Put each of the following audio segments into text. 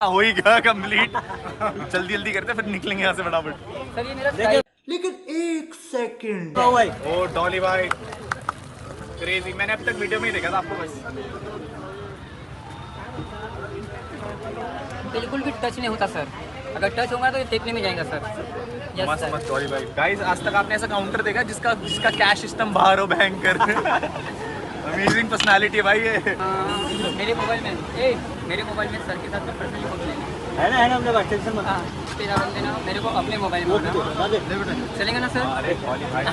हो ही गया कंप्लीट। जल्दी जल्दी करते फिर निकलेंगे यहाँ से फटाफट। सर ये मेरा स्टाइल। लेकिन एक सेकंड ओ डॉली भाई क्रेजी, मैंने अब तक वीडियो में ही देखा था आपको बस। बिल्कुल भी टच नहीं होता सर, अगर टच होगा तो ये फेंकने में जाएगा सर। यस मस्त सर। मस्त डॉली भाई। गाइस आज तक आपने ऐसा काउंटर देखा जिसका जिसका कैश सिस्टम बाहर हो भयंकर। अमेजिंग पर्सनालिटी है भाई ये। मेरे मोबाइल में मेरे मोबाइल में सर के साथ में पर्सनली फोटो लेना है ना अपने पास, टेंशन मत। हाँ तेरा बंद देना मेरे को अपने मोबाइल में चलेगा ना सर। अरे डॉली भाई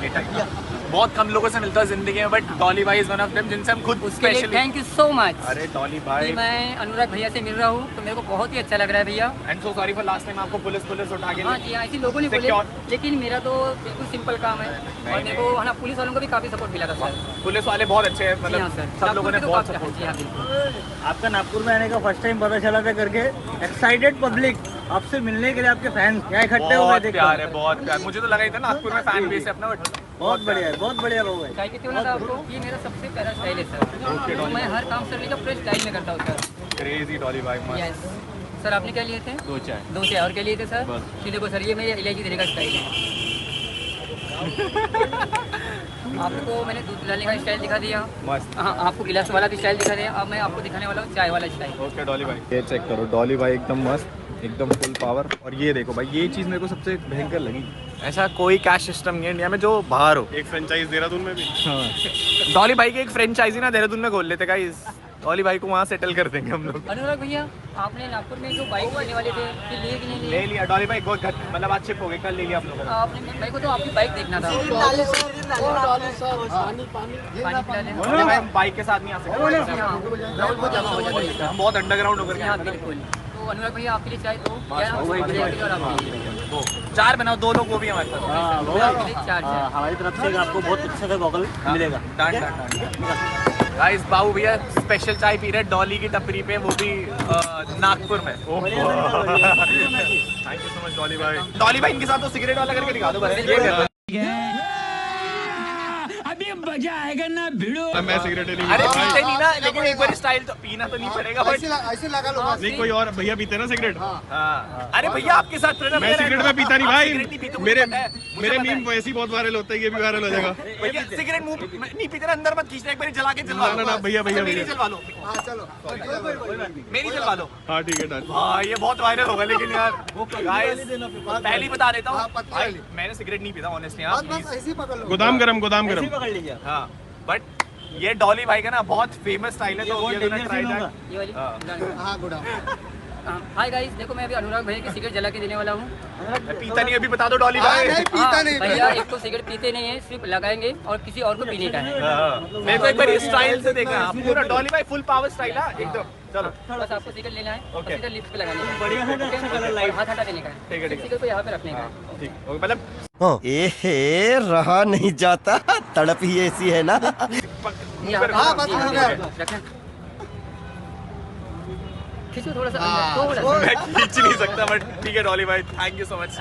थैंक यू। बहुत कम लोगों से मिलता है जिंदगी में, बट डॉली भाई इज वन ऑफ देम जिनसे हम खुद उसके लिए specially. Thank you so much. अरे डॉली कि भाई मैं अनुराग भैया से मिल रहा हूँ तो मेरे को बहुत ही अच्छा लग रहा है भैया। And so sorry for last time आपको पुलिस उठा के हाँ जी हाँ, ऐसे लोगों ने बोले, Secure. लेकिन मेरा तो बिल्कुल सिंपल काम है और मेरे को है ना पुलिस वालों को भी काफ़ी सपोर्ट मिला था सर। पुलिस वाले बहुत अच्छे हैं, जी हाँ मतलब सर, सब लोगों ने नागपुर बहुत के तो सपोर्ट जी हाँ बिल्कुल। आपका नागपुर में आने का फर्स्ट टाइम पता चला था करके एक्साइटेड पब्लिक आपसे मिलने के लिए, आपके फैंस क्या इकट्ठे हो गए बहुत थे। प्यार है, बहुत प्यार। मुझे तो लगा ही था नागपुर में फैन बेस है अपना, बट बहुत बढ़िया है, बहुत बढ़िया लोग है। चाय पीते हो ना था आपको, ये मेरा सबसे प्यारा स्टाइल है सर। तो मैं हर काम करने का पूरे स्टाइल में करता हूँ सर। क्रेजी डॉली भाई मस्त। Yes sir. आपने क्या लिए थे? दो चाय। दो चाय और क्या लिए थे सर? बस। ये देखो सर, ये मेरे इलायची देने का स्टाइल है। आपको मैंने दूध डालने का स्टाइल दिखा दिया, मस्त। हाँ आपको गिलास वाला भी स्टाइल दिखा दिया। अब मैं आपको दिखाने वाला हूँ चाय वाला स्टाइल। ओके डॉली भाई, ये चेक करो डॉली भाई एकदम मस्त, एकदम फुल पावर। और ये देखो भाई, ये चीज़ मेरे को सबसे भयंकर लगी। ऐसा कोई कैश सिस्टम नहीं है इंडिया में जो बाहर हो। एक फ्रेंचाइज देहरादून में भी। हाँ डॉली भाई की एक फ्रेंचाइजी ना देहरादून में खोल लेते गाइस, डॉली भाई को वहाँ सेटल कर देंगे हम लोग। अनुराग भैया आपने नागपुर में जो बाइक लेने वाले थे कि लिए कि नहीं ले लिए? लिया डॉली भाई, बहुत मतलब आज शिप हो गए, कल ले लिया आप लोगों ने। आपने मेरे को तो आपकी बाइक देखना था। पानी पिला लें। डॉली भाई हम बाइक के साथ नहीं आ सकते, हाँ, बहुत जमा हो जाता है। हम बहुत अंडरग्राउंड होकर हाँ बिल्कुल। तो अनुराग भैया आपके लिए चाय दो क्या? और आपके लिए दो चार बनाओ, दो लोग वो भी हमारे पास। आपके लिए चार चाय। हमारी तरफ से आपको बहुत अच्छा सा गॉगल मिलेगा। गाइस बाबू भैया स्पेशल चाय पी रहे डॉली की टपरी पे, वो भी नागपुर में। Thank you so much Dolly भाई। डॉली भाई इनके साथ तो सिगरेट वाला करके दिखा दो बस। ये कर। अभी मजा आएगा ना भिड़ो। मैं सिगरेट नहीं अरे पीता पीते भाई। नहीं ना, लेकिन एक बार स्टाइल तो पीना तो नहीं पड़ेगा बट। ऐसे लगा लो बस। नहीं कोई और भैया पीते हैं ना सिगरेट। हाँ अरे भैया आपके साथ मैं सिगरेट में पीता नहीं भाई। मेरे मेरे मेरे मीम वैसे ही बहुत वायरल होते हैं, ये भी वायरल हो जाएगा। भैया सिगरेट मुंह नहीं पीते ना, अंदर मत खींचना, एक बार जला के जलवा ना, लो। ना, भैया, भैया, मेरी भैया। जलवा लो, हाँ चलो। मेरी जलवा लो। हाँ ठीक है डन। हाँ ये बहुत वायरल होगा, लेकिन यार गाइस पहले ही बता देता हाँ, हूँ पत्ती भाई, वाली। मैंने सिगरेट नहीं पीता ऑनेस्टली। बस बस ऐसे ही पकड़ लो। गोदाम गरम, गोदाम गरम। पकड़ लीजिए। हाँ बट ये डॉली भाई का ना बहुत फेमस स्टाइल है, तो बहुत ये dangerous ट्राई scene दैट। होगा। ये वाली हाँ। हाँ गुड। हाय गाइस, देखो मैं अभी अनुराग भैया की सिगरेट जला के देने वाला हूँ। पीता नहीं, अभी बता दो डॉली हाँ, भाई। नहीं पीता नहीं। भैया एक तो सिगरेट पीते नहीं है, सिर्फ लगाएंगे और किसी और को पीने का है। मेरे को एक बार इस स्टाइल से देखना है पूरा डॉली भाई, फुल पावर स्टाइल है एकदम। चलो बस आपको सिगरेट लेना है और Okay. सिगरेट लिप्स पे लगानी है। बढ़िया है ना, अच्छा कलर लाइट। हाथ हटा देने का है। ठीक है, ठीक है। सिगरेट को यहाँ पे रखने का है। ठीक ओके, मतलब एहे रहा नहीं जाता, तड़प ही ऐसी है ना। मुंह पे हाँ, बस जी, हो हाँ, गया। रखें। खींचो थोड़ा सा हाँ, अंदर, थोड़ा सा। मैं खींच नहीं सकता, बट ठीक है डॉली भाई, थैंक यू सो मच।